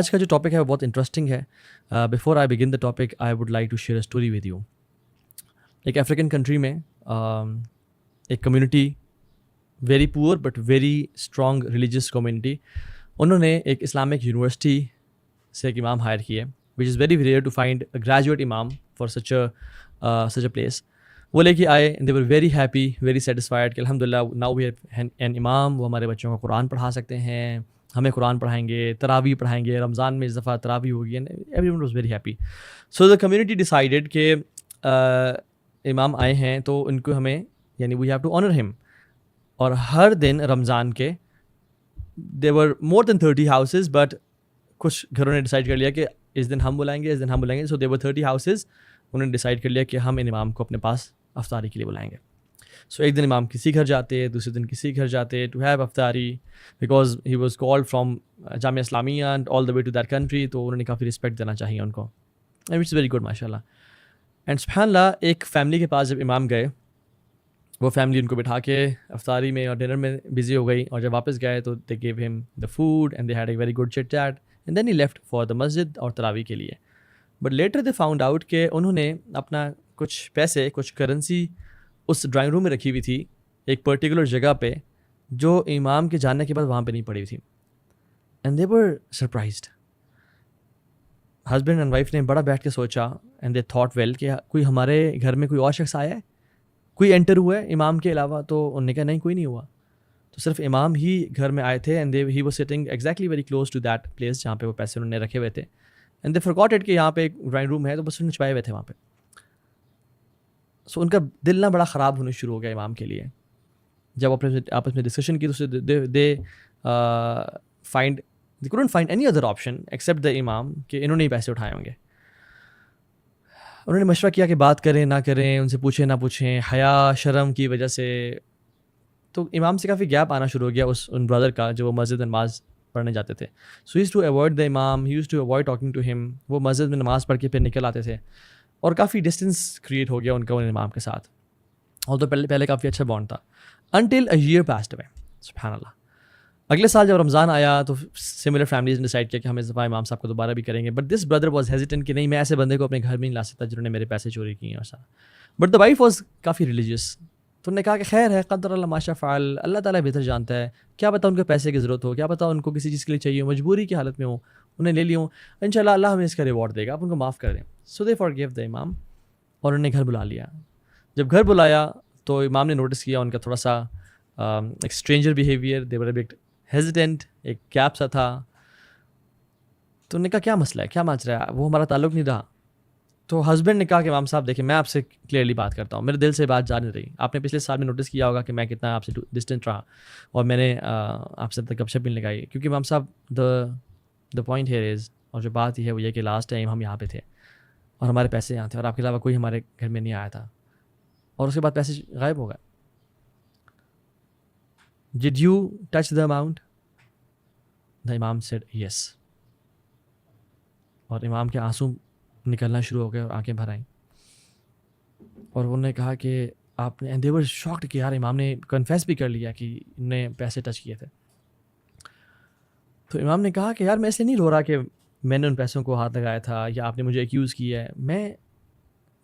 آج کا جو ٹاپک ہے وہ بہت انٹرسٹنگ ہے. Before I begin the topic I would like to share a story with you. ایک افریقن کنٹری میں ایک community, very poor but very strong religious community, انہوں نے ایک اسلامک یونیورسٹی سے ایک امام ہائر کیے, which is very rare to find a graduate امام فار سچ اے پلیس. وہ لے کے آئے, they were very happy, very satisfied کہ الحمد للہ ناؤ وی ہیو این امام, وہ ہمارے بچوں کو قرآن پڑھا سکتے ہیں, ہمیں قرآن پڑھائیں گے, تراویح پڑھائیں گے, رمضان میں اس دفعہ تراویح ہوگی, and every one was very happy. So the community decided کہ امام آئے ہیں تو ان کو ہمیں یعنی وی ہیو ٹو آنر ہم. اور ہر دن رمضان کے دے ور مور دین 30 ہاؤسز, بٹ کچھ گھروں نے ڈیسائڈ کر لیا کہ اس دن ہم بلائیں گے, اس دن ہم بلائیں گے. سو دے ور 30 ہاؤسز, انہوں نے ڈیسائڈ کر لیا کہ ہم ان امام کو اپنے پاس افطاری کے لیے بلائیں گے. سو ایک دن امام کسی گھر جاتے, دوسرے دن کسی گھر جاتے ٹو ہیو افطاری, because he was called from Jamia Islamia and all the way to that country, تو انہوں نے کافی رسپیکٹ دینا چاہیے ان کو, اینڈ اٹس ویری گڈ ماشاء اللہ. اینڈ سبحان اللہ, ایک فیملی کے پاس جب امام گئے, وہ فیملی ان کو بٹھا کے افطاری میں اور ڈنر میں بزی ہو گئی, اور جب واپس گئے تو دے گیو ہم the food and they had a very good chit chat, and then he left for the مسجد اور تراویح کے لیے. But later they found out کہ انہوں نے اپنا کچھ پیسے, کچھ کرنسی اس ڈرائنگ روم میں رکھی ہوئی تھی ایک پرٹیکولر جگہ پہ, جو امام کے جانے کے بعد وہاں پہ نہیں پڑی ہوئی تھی. And they were surprised. Husband and wife نے بڑا بیٹھ کے سوچا, اینڈ دے تھاٹ ویل کہ کوئی ہمارے گھر میں کوئی اور شخص آیا ہے, کوئی انٹر ہوا ہے امام کے علاوہ؟ تو انہوں نے کہا نہیں, کوئی نہیں ہوا. تو صرف امام ہی گھر میں آئے تھے, and he was sitting exactly very close to that place جہاں پہ وہ پیسے انہوں نے رکھے ہوئے تھے. اینڈ دے فورگاٹ اٹ کہ یہاں پہ ایک ڈرائنگ روم ہے, تو بس انہوں نے چھپائے ہوئے تھے وہاں پہ. سو ان کا دل نہ بڑا خراب ہونا شروع ہو گیا امام کے لیے. جب آپس میں ڈسکشن کی تو دے couldn't find any other option except the امام کہ انہوں نے ہی پیسے اٹھائے ہوں گے. انہوں نے مشورہ کیا کہ بات کریں نہ کریں, ان سے پوچھیں نہ پوچھیں, حیا شرم کی وجہ سے. تو امام سے کافی گیپ آنا شروع ہو گیا ان برادر کا, جو وہ مسجد میں نماز پڑھنے جاتے تھے. So he used to avoid the امام, he used to avoid talking to him. وہ مسجد میں نماز پڑھ کے پھر نکل آتے تھے, اور کافی ڈسٹینس کریٹ ہو گیا ان کا ان امام کے ساتھ. اور تو پہلے کافی اچھا بانڈ تھا, until a year passed away. سبحان اللہ. اگلے سال جب رمضان آیا تو سملر فیملیز نے ڈیسائڈ کیا کہ ہم اس دفعہ امام صاحب کو دوبارہ بھی کریں گے. But this brother was hesitant کہ نہیں, میں ایسے بندے کو اپنے گھر میں نہیں لا سکتا جنہوں نے میرے پیسے چوری کیے ہیں اور سارا. But the wife was coffee religious, تو انہوں نے کہا کہ خیر ہے, قدر اللہ ماشاء فعل, اللہ تعالیٰ بہتر جانتا ہے, کیا پتہ ان کو پیسے کی ضرورت ہو, کیا پتہ ان کو کسی چیز کے لیے چاہیے ہو, مجبوری کی حالت میں ہوں, انہیں لے لی ہوں, انشاءاللہ اللہ ہمیں اس کا ریوارڈ دے گا, آپ ان کو معاف کر دیں. سو دے فار گیو دا امام, اور انہوں نے گھر بلا لیا. جب گھر بلایا تو امام نے نوٹس کیا ان کا تھوڑا سا ایک stranger behaviour, they were a but hesitant, ایک گیپ سا تھا. تو انہوں نے کہا کیا مسئلہ ہے, کیا مانچ رہا ہے, وہ ہمارا تعلق نہیں رہا. تو ہسبینڈ نے کہا کہ امام صاحب دیکھیں, میں آپ سے کلیئرلی بات کرتا ہوں, میرے دل سے بات جا نہیں رہی. آپ نے پچھلے سال میں نوٹس کیا ہوگا کہ میں کتنا آپ سے ڈسٹینٹ رہا, اور میں نے آپ سے گپ شپ بھی لگائی, کیونکہ امام صاحب دا پوائنٹ ہیئر از, اور جو بات ہے وہ یہ کہ لاسٹ ٹائم ہم یہاں پہ تھے اور ہمارے پیسے یہاں تھے, اور آپ کے علاوہ کوئی ہمارے گھر میں نہیں آیا تھا, اور اس کے بعد پیسے غائب ہو گئے. Did you touch the amount? The امام said yes. اور امام کے آنسو نکلنا شروع ہو گئے اور آنکھیں بھر آئیں, اور انہوں نے کہا کہ آپ نے, they were shocked کہ یار امام نے کنفیس بھی کر لیا کہ انہوں نے پیسے ٹچ کیے تھے. تو امام نے کہا کہ یار میں اس لیے نہیں رو رہا کہ میں نے ان پیسوں کو ہاتھ لگایا تھا یا آپ نے مجھے ایکیوز کیا ہے. میں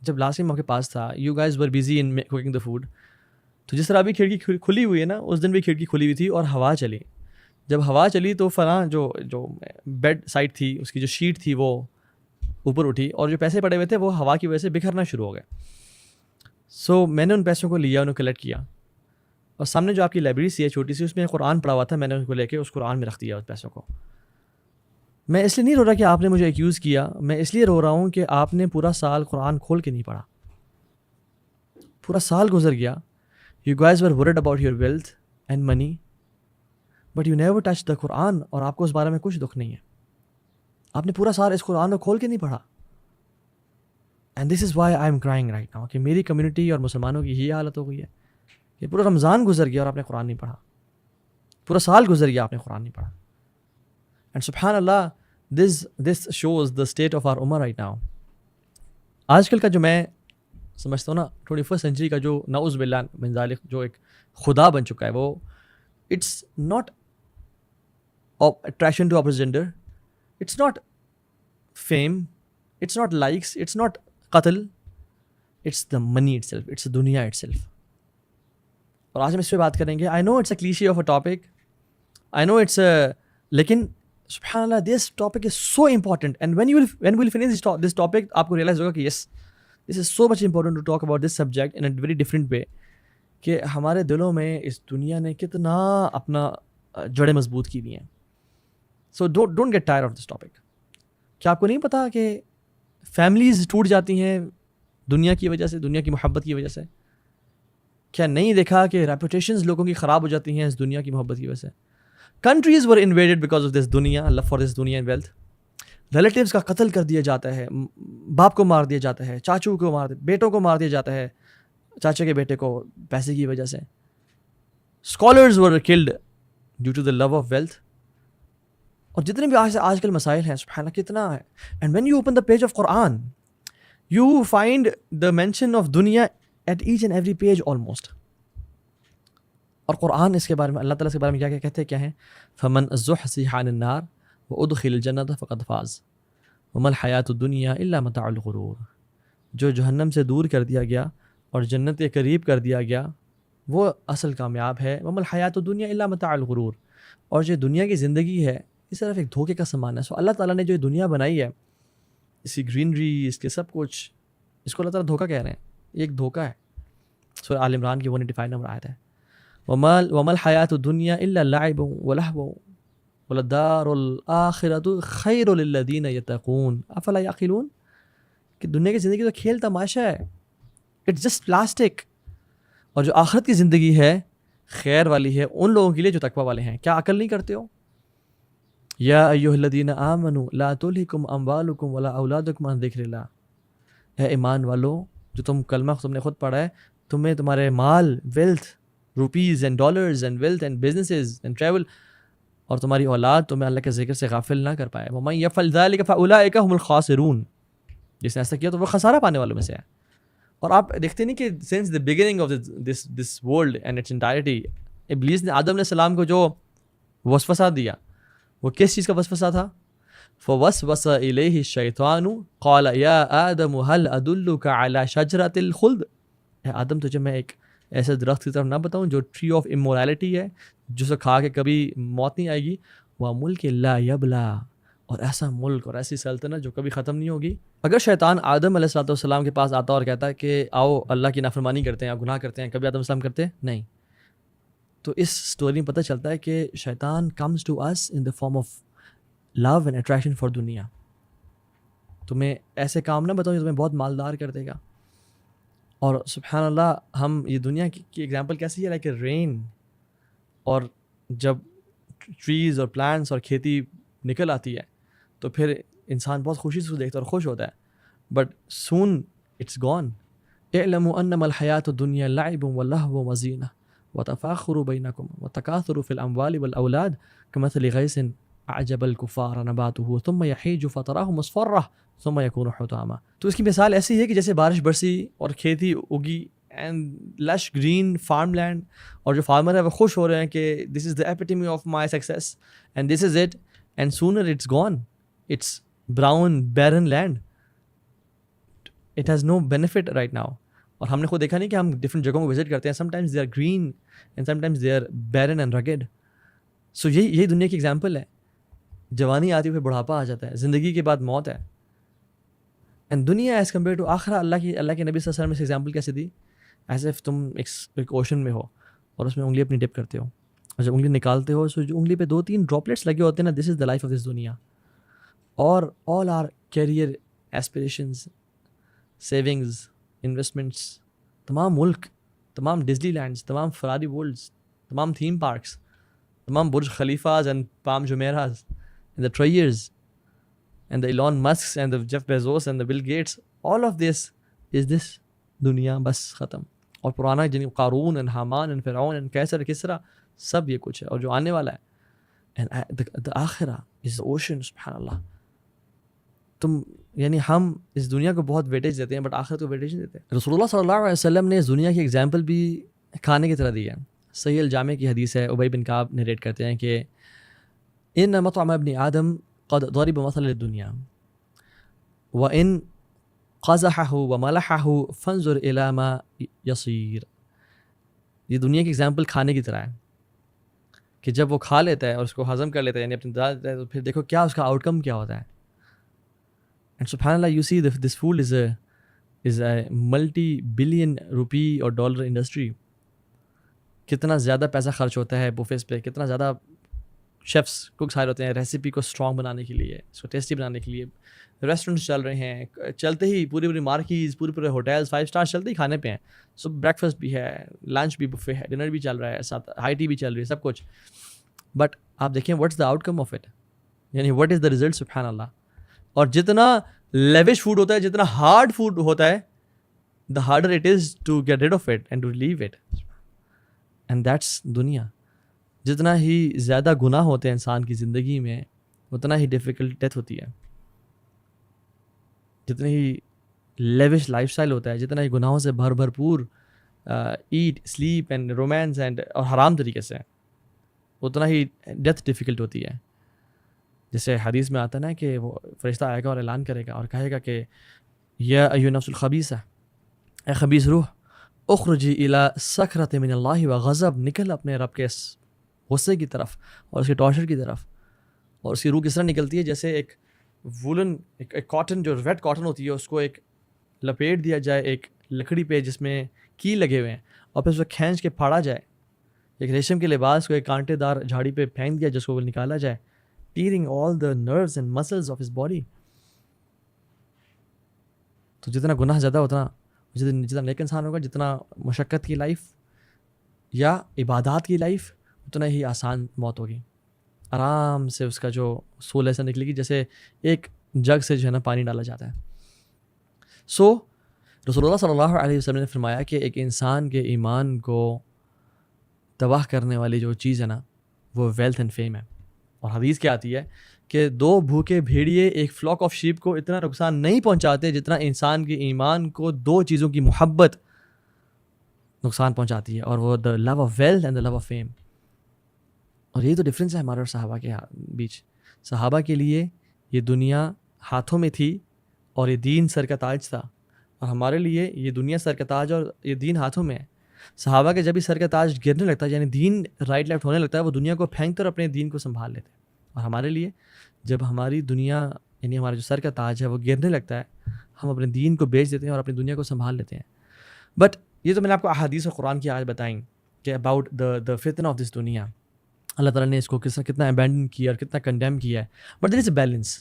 جب لاسٹ ٹائم آپ کے پاس تھا, you guys were busy in cooking the food, تو جس طرح ابھی کھڑکی کھلی ہوئی ہے نا, اس دن بھی کھڑکی کھلی ہوئی تھی اور ہوا چلی. جب ہوا چلی تو فلاں جو بیڈ سائڈ تھی اس کی جو شیٹ تھی وہ اوپر اٹھی, اور جو پیسے پڑے ہوئے تھے وہ ہوا کی وجہ سے بکھرنا شروع ہو گئے. سو میں نے ان پیسوں کو لیا, انہیں کلیکٹ کیا, اور سامنے جو آپ کی لائبریری سی ہے چھوٹی سی, اس میں قرآن پڑھا ہوا تھا, میں نے ان کو لے کے اس قرآن میں رکھ دیا اس پیسوں کو. میں اس لیے نہیں رو رہا کہ آپ نے مجھے ایکیوز کیا, میں اس لیے رو رہا ہوں کہ آپ نے پورا سال قرآن کھول کے نہیں پڑھا. پورا سال گزر گیا, you guys were worried about your wealth and money, but you never touched the Quran, اور آپ کو اس بارے میں کچھ دکھ نہیں ہے. آپ نے پورا سال اس قرآن کو کھول کے نہیں پڑھا. And this is why I am crying right now, کہ میری کمیونٹی اور مسلمانوں کی یہ حالت ہو گئی ہے کہ پورا رمضان گزر گیا اور آپ نے قرآن نہیں پڑھا, پورا سال گزر گیا آپ نے قرآن نہیں پڑھا. اینڈ سبحان اللہ, this shows the state of our امہ رائٹ ناؤ. آج کل کا جو میں سمجھتا ہوں نا 21st سینچری کا جو نعوذ باللہ من ذالک جو ایک خدا بن چکا ہے, وہ it's not attraction to opposite gender, It's not fame, it's not likes, it's not qatl, it's the money itself, it's the dunya itself. اور آج ہم اس پہ بات کریں گے. I know it's a cliche of a topic, I know it's لیکن سبحان اللہ this topic is so important. And when will finish this topic آپ کو ریئلائز ہوگا کہ yes this is so much important to talk about this subject in a very different way, کہ ہمارے دلوں میں اس دنیا نے کتنا اپنا جڑیں مضبوط کی ہوئی ہیں. So don't get tire of this topic. کیا آپ کو نہیں پتا کہ فیملیز ٹوٹ جاتی ہیں دنیا کی وجہ سے, دنیا کی محبت کی وجہ سے؟ کیا نہیں دیکھا کہ ریپوٹیشنز لوگوں کی خراب ہو جاتی ہیں اس دنیا کی محبت کی وجہ سے؟ Countries were invaded because of this دنیا, لو فار دس دنیا اینڈ ویلتھ. ریلیٹیوز کا قتل کر دیا جاتا ہے, باپ کو مار دیا جاتا ہے, چاچو کو بیٹوں کو مار دیا جاتا ہے, چاچے کے بیٹے کو پیسے کی وجہ سے. Scholars were killed due to the love of wealth. اور جتنے بھی آج کل مسائل ہیں سبحان اللہ کتنا ہے. And when you open the page of قرآن you find the mention of دنیا at each and every page almost. اور قرآن اس کے بارے میں اللہ تعالیٰ کے بارے میں کیا کہتے ہیں, کیا ہیں؟ فمن زحزح عن النار وادخل الجنۃ فقد فاز وما الحیاۃ الدنیا الا متاع الغرور. جو جہنم سے دور کر دیا گیا اور جنت کے قریب کر دیا گیا وہ اصل کامیاب ہے. وما الحیاۃ الدنیا الا متاع الغرور. اور جو دنیا کی زندگی ہے یہ صرف ایک دھوکے کا سامان ہے. سو اللہ تعالیٰ نے جو دنیا بنائی ہے, اس کی گرینری, اس کے سب کچھ, اس کو اللہ تعالیٰ دھوکہ کہہ رہے ہیں, یہ ایک دھوکہ ہے. سورہ آل عمران کی 185 نمبر آیت ہے, وما الحیاۃ الدنیا الا لعب ولہو وللدار الآخرۃ خیر للذین یتقون افلا یعقلون. کہ دنیا کی زندگی تو کھیل تماشا ہے, اٹس جسٹ پلاسٹک. اور جو آخرت کی زندگی ہے خیر والی ہے ان لوگوں کے لیے جو تقویٰ والے ہیں. کیا عقل نہیں کرتے ہو؟ یا ایھا الذین آمنوا لا تلہکم اموالکم ولا اولادکم عن ذکر اللہ. اے ایمان والو, جو تم کلمہ تم نے خود پڑھا ہے, تمہیں تمہارے مال, wealth, rupees and dollars and wealth and businesses and travel, اور تمہاری اولاد تمہیں اللہ کے ذکر سے غافل نہ کر پائے. ومن یفعل ذلک فاولئک هم الخاسرون. جس نے ایسا کیا تو وہ خسارہ پانے والوں میں سے ہے. اور آپ دیکھتے نہیں کہ since the beginning of this world and its entirety, ابلیس نے آدم علیہ السلام کو جو وسوسہ دیا وہ کس چیز کا وسوسہ تھا؟ فوسوس الیہ الشیطان قال یا آدم هل ادلک علی شجرۃ الخلد. اے آدم تجھے میں ایک ایسے درخت کی طرف نہ بتاؤں جو ٹری آف امورالٹی ہے, جسے کھا کے کبھی موت نہیں آئے گی. وملک لا یبلا, اور ایسا ملک اور ایسی سلطنت جو کبھی ختم نہیں ہوگی. اگر شیطان آدم علیہ السلام کے پاس آتا اور کہتا ہے کہ آؤ اللہ کی نافرمانی کرتے ہیں, آپ گناہ کرتے ہیں, کبھی آدم السلام کرتے نہیں. تو اس سٹوری میں پتہ چلتا ہے کہ شیطان comes to us in the form of love and attraction for دنیا. تمہیں ایسے کام نہ بتاؤں جو تمہیں بہت مالدار کر دے گا. اور سبحان اللہ ہم یہ دنیا کی ایگزامپل کیسی ہے, لائک رین. اور جب ٹریز اور پلانٹس اور کھیتی نکل آتی ہے تو پھر انسان بہت خوشی سے دیکھتا ہے اور خوش ہوتا ہے. But soon it's gone. اعلموا انما الحیاۃ الدنیا لعب ولہو وزینہ وتفاخر بینکم وتکاثر فی الاموال والاولاد کمثل غیث اعجب الکفار نباتہ ثم یحیج فتراه مصفرہ ثم یکون حطاما. تو اس کی مثال ایسی ہے کہ جیسے بارش برسی اور کھیتی اگی اینڈ لش گرین فارم لینڈ, اور جو فارمر ہے وہ خوش ہو رہے ہیں کہ this is the epitome of my success and this is it, and sooner it's gone, it's brown barren land, it has no benefit right now. اور ہم نے خود دیکھا نہیں کہ ہم ڈفرینٹ جگہوں کو وزٹ کرتے ہیں, sometimes they are green and sometimes they are barren and rugged. So یہی دنیا کی ایگزامپل ہے. جوانی آتی ہے پھر بڑھاپا آ جاتا ہے, زندگی کے بعد موت ہے. اینڈ دنیا ایز کمپیئر ٹو آخرہ, اللہ کے نبی صلی اللہ علیہ وسلم اس ایگزامپل کیسے دی؟ ایز اف تم ایک اوشن میں ہو اور اس میں انگلی اپنی ڈپ کرتے ہو, اور جب انگلی نکالتے ہو سو جو انگلی پہ 2-3 ڈراپلیٹس لگے ہوتے ہیں نا, دس is the life of this دنیا. اور all our career aspirations, savings, investments, تمام ملک, تمام ڈزنی لینڈس, تمام فراری ورلڈس, تمام تھیم پارکس, تمام Burj Khalifas and Palm Jumeirahs and the ٹریئرز and the Elon Musks and the Jeff Bezos and the Bill Gates, all of this is this دنیا, بس ختم. اور پرانا جن قارون اینڈ حامان اینڈ فرعون اینڈ کیسر کسرا, سب یہ کچھ ہے. اور جو آنے والا ہے and the آخرہ is the ocean. سبحان اللہ. تم یعنی ہم اس دنیا کو بہت ویٹیج دیتے ہیں بٹ آخرت کو ویٹیج نہیں دیتے. رسول اللہ صلی اللہ علیہ وسلم نے اس دنیا کی ایگزامپل بھی کھانے کی طرح دی ہے. صحیح الجامع کی حدیث ہے, ابی بن کعب نریٹ کرتے ہیں کہ ان مطعم ابن آدم قد ضرب مثل للدنیا وإن قزحه وملحه فانظر إلى ما يصير. یہ دنیا کی ایگزامپل کھانے کی طرح ہے کہ جب وہ کھا لیتا ہے اور اس کو ہضم کر لیتا ہے یعنی اپنی داد دیتا ہے تو پھر دیکھو کیا اس کا آؤٹ کم کیا ہوتا ہے. اینڈ سبحان اللہ you see this food is a multi billion rupee or dollar industry. کتنا زیادہ پیسہ خرچ ہوتا ہے بوفیز پہ, کتنا زیادہ شیفس ککس ہائر ہوتے ہیں ریسیپی کو اسٹرانگ بنانے کے لیے, اس کو ٹیسٹی بنانے کے لیے. ریسٹورینٹس چل رہے ہیں, چلتے ہی پوری مارکیز, پورے ہوٹلس 5 اسٹار چلتے ہی کھانے پہ ہیں. سو بریکفاسٹ بھی ہے, لنچ بھی بفے ہے, ڈنر بھی چل رہا ہے, ساتھ ہائی ٹی بھی چل رہی ہے, سب کچھ. بٹ آپ دیکھیں what is the out come of it, یعنی واٹ از دا ریزلٹ سبحان اللہ. اور جتنا لیوش فوڈ ہوتا ہے, جتنا ہارڈ فوڈ ہوتا ہے, the harder it is to get rid of it and to leave it. And that's دنیا. جتنا ہی زیادہ گناہ ہوتے ہیں انسان کی زندگی میں اتنا ہی ڈیفیکلٹ ڈیتھ ہوتی ہے. جتنی ہی لیوش لائف اسٹائل ہوتا ہے, جتنا ہی گناہوں سے بھرپور eat sleep and romance and اور حرام طریقے سے, اتنا ہی ڈیتھ ڈیفیکلٹ ہوتی ہے. جیسے حدیث میں آتا ہے نا کہ وہ فرشتہ آئے گا اور اعلان کرے گا اور کہے گا کہ یا ایھا النفس الخبیثہ, اے خبیث روح, اخرجی الی سکرۃ من اللہ وغضب, نکل اپنے رب کے غصے کی طرف اور اس کے ٹارچر کی طرف. اور اس کی روح کس طرح نکلتی ہے, جیسے ایک وولن ایک کاٹن جو ریڈ کاٹن ہوتی ہے اس کو ایک لپیٹ دیا جائے ایک لکڑی پہ جس میں کیل لگے ہوئے ہیں, اور پھر اس کو کھینچ کے پھاڑا جائے, ایک ریشم کے لباس کو ایک کانٹے دار جھاڑی پہ پھینک دیا جس کو نکالا جائے, tearing all the nerves and muscles of his body. تو جتنا گناہ زیادہ اتنا جتنا نیک انسان ہوگا, جتنا مشقت کی لائف یا عبادات کی لائف, اتنا ہی آسان موت ہوگی. آرام سے اس کا جو سول ایسا نکلے گی جیسے ایک جگ سے جو ہے نا پانی ڈالا جاتا ہے. سو رسول اللہ صلی اللہ علیہ وسلم نے فرمایا کہ ایک انسان کے ایمان کو تباہ کرنے والی جو چیز ہے نا وہ ویلتھ اینڈ فیم ہے. اور حدیث کیا آتی ہے کہ 2 بھوکے بھیڑیے ایک فلاک آف شیپ کو اتنا نقصان نہیں پہنچاتے جتنا انسان کے ایمان کو 2 چیزوں کی محبت نقصان پہنچاتی ہے, اور وہ the love of wealth and the love of fame. اور یہی تو ڈفرینس ہے ہمارے اور صحابہ کے بیچ. صحابہ کے لیے یہ دنیا ہاتھوں میں تھی اور یہ دین سر کا تاج تھا, اور ہمارے لیے یہ دنیا سر کا تاج اور یہ دین ہاتھوں میں ہے. صحابہ کے جب ہی سر کا تاج گرنے لگتا ہے یعنی دین رائٹ لیفٹ ہونے لگتا ہے, وہ دنیا کو پھینک کر اپنے دین کو سنبھال لیتے ہیں. اور ہمارے لیے جب ہماری دنیا یعنی ہمارا جو سر کا تاج ہے وہ گرنے لگتا ہے, ہم اپنے دین کو بیچ دیتے ہیں اور اپنی دنیا کو سنبھال لیتے ہیں. بٹ یہ تو میں نے آپ کو احادیث اور قرآن کی آیت بتائیں کہ اباؤٹ دا فتنہ آف دس دنیا, اللہ تعالیٰ نے اس کو کتنا ابینڈن کیا اور کتنا کنڈیم کیا ہے. But there is a balance,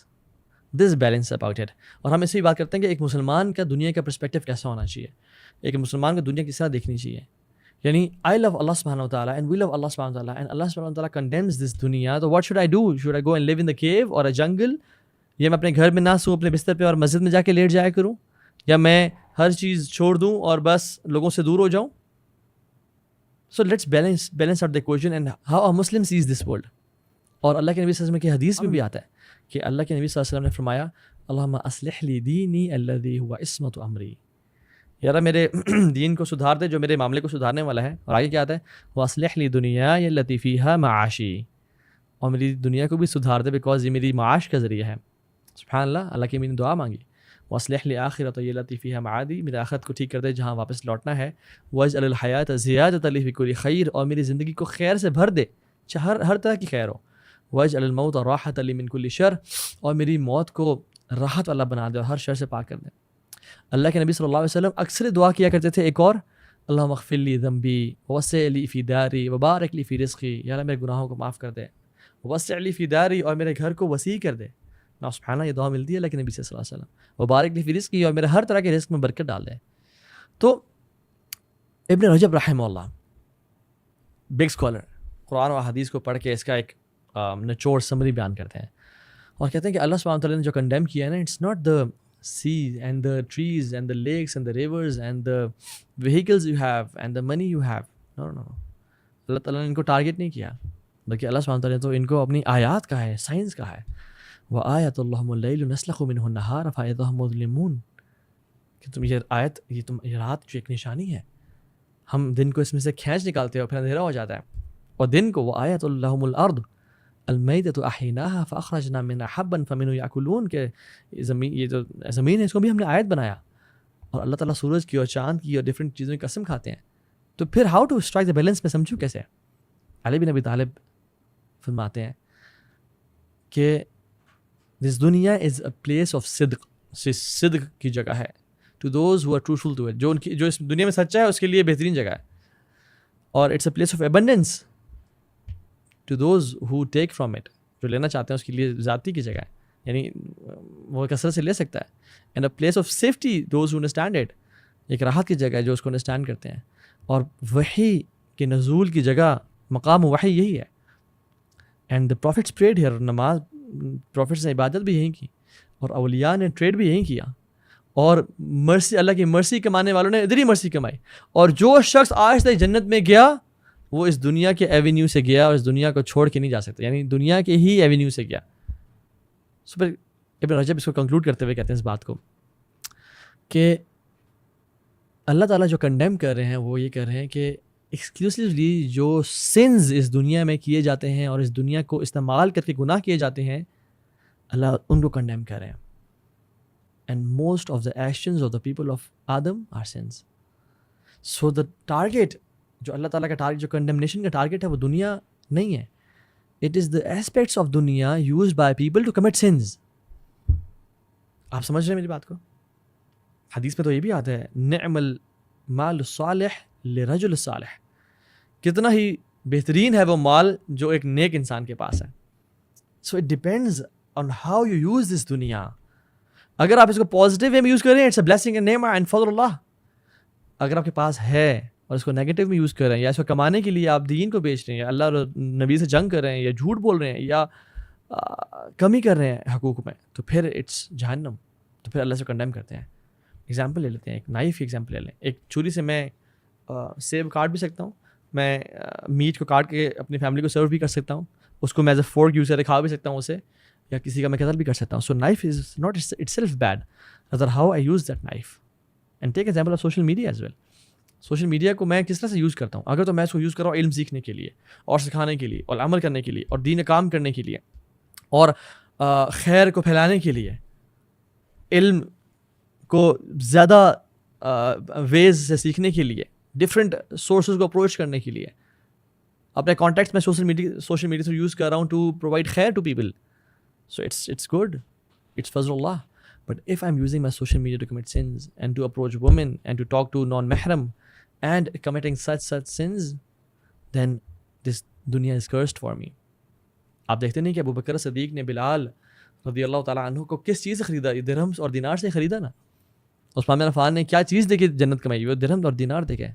there is balance about it. اور ہم اس سے بھی بات کرتے ہیں کہ ایک مسلمان کا دنیا کا پرسپیکٹیو کیسا ہونا چاہیے, ایک مسلمان کو دنیا کس طرح دیکھنی چاہیے. یعنی آئی لو اللہ سبحانہ و تعالیٰ اینڈ وی لو اللہ سبحانہ و تعالیٰ, اینڈ اللہ سبحانہ و تعالیٰ کنڈیمز دس دنیا. تو what should I do, should I go and live in the cave or a جنگل, یا میں اپنے گھر میں نہ سوں اپنے بستر پہ اور مسجد میں جا کے لیٹ جایا کروں, یا میں ہر چیز چھوڑ دوں اور بس لوگوں سے دور ہو جاؤں. So let's balance out the equation and how a Muslim says this world. اور اللہ کے نبی صلی اللہ علیہ وسلم کی حدیث میں بھی آتا ہے کہ اللہ کے نبی صلی اللہ علیہ وسلم نے فرمایا اللہم اصلح لی دینی الذی هو عصمۃ امری, یار میرے دین کو سدھار دے جو میرے معاملے کو سدھارنے والا ہے. اور آگے کیا آتا ہے واصلح لی دنیای التی فیہا معاشی, اور میری دنیا کو بھی سدھار دے بیکاز یہ میری معاش کا ذریعہ ہے. سبحان اللہ, اللہ کی میں نے دعا مانگی واصلح لی آخرتی التی فیہا معادی, میرے آخرت کو ٹھیک کر دے جہاں واپس لوٹنا ہے. واجعل الحیات زیادۃ لی فی کل خیر, اور میری زندگی کو خیر سے بھر دے, ہر طرح کی خیر ہو. واجعل الموت راحۃ لی من کل شر, اور میری موت کو راحت والا بنا دے اور ہر شر سے پاک کر دے. اللہ کے نبی صلی اللہ علیہ وسلم اکثر دعا کیا کرتے تھے ایک اور, اللہم اغفر لی ذنبی ووسع لی فی داری وبارک لی فی رزقی, یا اللہ میرے گناہوں کو معاف کر دے, ووسع لی فی داری, اور میرے گھر کو وسیع کر دے. نا سبحانہ یہ دعا ملتی ہے اللہ کے نبی صلی اللہ علیہ وسلم, وبارک لی فی رزقی, اور میرے ہر طرح کے رزق میں برکت ڈال دے. تو ابن رجب رحمہ اللہ بگ اسکالر قرآن و حدیث کو پڑھ کے اس کا ایک نچوڑ سمری بیان کرتے ہیں اور کہتے ہیں کہ اللہ سبحانہ وتعالیٰ نے جو کنڈیم کیا ہے نا, it's not the seas and the trees and the lakes and the rivers and the vehicles you have and the money you have. No. اللہ تعالیٰ نے ان کو ٹارگیٹ نہیں کیا, بلکہ اللہ سبحانہ تعالیٰ نے تو ان کو اپنی آیات کا ہے, سائنس کا ہے. وَآیَةُ اللَّهُمُ اللَّيْلُ نَسْلَخُ مِنْهُ النَّهَارَ فَإِذَا هُمْ مُظْلِمُونَ, کہ تم یہ آیت یہ رات جو ایک نشانی ہے, ہم دن کو اس میں سے کھینچ نکالتے ہیں اور پھر اندھیرا ہو جاتا ہے. اور دن کو وَآیَةُ اللَّهُمُ الْأَرْضُ, المیتۃ احیناہا فاخرجنا منہا حبا فمنہ یاکلون، کہ یہ جو زمین ہے اس کو بھی ہم نے آیت بنایا، اور اللہ تعالیٰ سورج کی اور چاند کی اور ڈفرینٹ چیزوں کی قسم کھاتے ہیں. تو پھر how to strike the balance میں سمجھوں کیسے؟ علی بن ابی طالب فرماتے ہیں کہ دس دنیا از اے پلیس آف صدق، صدق کی جگہ ہے، to those who are truthful to it, جو اس دنیا میں سچا ہے اس کے لیے بہترین جگہ ہے. اور it's a place of abundance to those who take from it, جو لینا چاہتے ہیں اس کے لیے زیادتی کی جگہ ہے، یعنی وہ کثرت سے لے سکتا ہے. And a place of safety those who understand it, ایک راحت کی جگہ ہے جو اس کو انڈرسٹینڈ کرتے ہیں. اور وحی کے نزول کی جگہ مقام وحی یہی ہے. And the prophets prayed here, نماز پروفٹس نے عبادت بھی یہیں کی، اور اولیاء نے ٹریڈ بھی یہیں کیا، اور مرسی اللہ کی مرسی کمانے والوں نے ادھر ہی مرسی کمائی. اور جو شخص آج تک جنت میں گیا وہ اس دنیا کے ایونیو سے گیا، اور اس دنیا کو چھوڑ کے نہیں جا سکتا، یعنی دنیا کے ہی ایونیو سے گیا. سو پھر ابن رجب اس کو کنکلوڈ کرتے ہوئے کہتے ہیں اس بات کو کہ اللہ تعالیٰ جو کنڈیم کر رہے ہیں وہ یہ کر رہے ہیں کہ ایکسکلوسیولی جو سنز اس دنیا میں کیے جاتے ہیں اور اس دنیا کو استعمال کر کے گناہ کیے جاتے ہیں، اللہ ان کو کنڈیم کر رہے ہیں. And most of the actions of the people of Adam are sins. So the target جو اللہ تعالیٰ کا ٹارگیٹ، جو کنڈیمنیشن کا ٹارگیٹ ہے وہ دنیا نہیں ہے. It is the aspects of دنیا used by people to commit sins. آپ سمجھ رہے ہیں میری بات کو؟ حدیث میں تو یہ بھی آتا ہے نعم المال الصالح لرجل الصالح، کتنا ہی بہترین ہے وہ مال جو ایک نیک انسان کے پاس ہے. So it depends on how you use this دنیا. اگر آپ اس کو پازیٹیو وے میں یوز کریں اٹس اے بلیسنگ اینڈ نعمہ اینڈ فضل اللہ. اگر آپ کے پاس ہے اور اس کو نیگیٹو میں یوز کر رہے ہیں، یا اس کو کمانے کے لیے آپ دین کو بیچ رہے ہیں، یا اللہ اور نبی سے جنگ کر رہے ہیں، یا جھوٹ بول رہے ہیں، یا کمی کر رہے ہیں حقوق میں، تو پھر اٹس جہنم. تو پھر اللہ سے کنڈیم کرتے ہیں. ایگزامپل لے لیتے ہیں، ایک نائف کی ایگزامپل لے لیں. ایک چھری سے میں سیب کاٹ بھی سکتا ہوں، میں میٹ کو کاٹ کے اپنی فیملی کو سرو بھی کر سکتا ہوں، اس کو میں ایز اے فورک یوز کر کے کھا بھی سکتا ہوں اسے، یا کسی کا میں قتل بھی کر سکتا ہوں. So knife is not itself bad, other how I use that knife. And take example of social media as well. Social media کو میں کس طرح سے یوز کرتا ہوں؟ اگر تو میں اس کو یوز کر رہا ہوں علم سیکھنے کے لیے اور سکھانے کے لیے اور عمل کرنے کے لیے اور دین کام کرنے کے لیے اور خیر کو پھیلانے کے لیے، علم کو زیادہ ویز سے سیکھنے کے لیے، ڈفرینٹ سورسز کو اپروچ کرنے کے لیے، اپنے کانٹیکٹس میں سوشل میڈیا سے یوز کر رہا ہوں ٹو پرووائڈ خیر to people. So it's good, it's fazlullah. But if I'm using my social media to commit sins and to approach women and to talk to non-mahram and committing such sins, then this dunya is cursed for me. آپ دیکھتے نہیں کہ ابو بکر صدیق نے بلال رضی اللہ تعالیٰ عنہ کو کس چیز سے خریدا؟ درہم اور دینار سے خریدا نا. عثمان بن عفان نے کیا چیز دے کے جنت کمائی؟ وہ درہم اور دینار دے کے.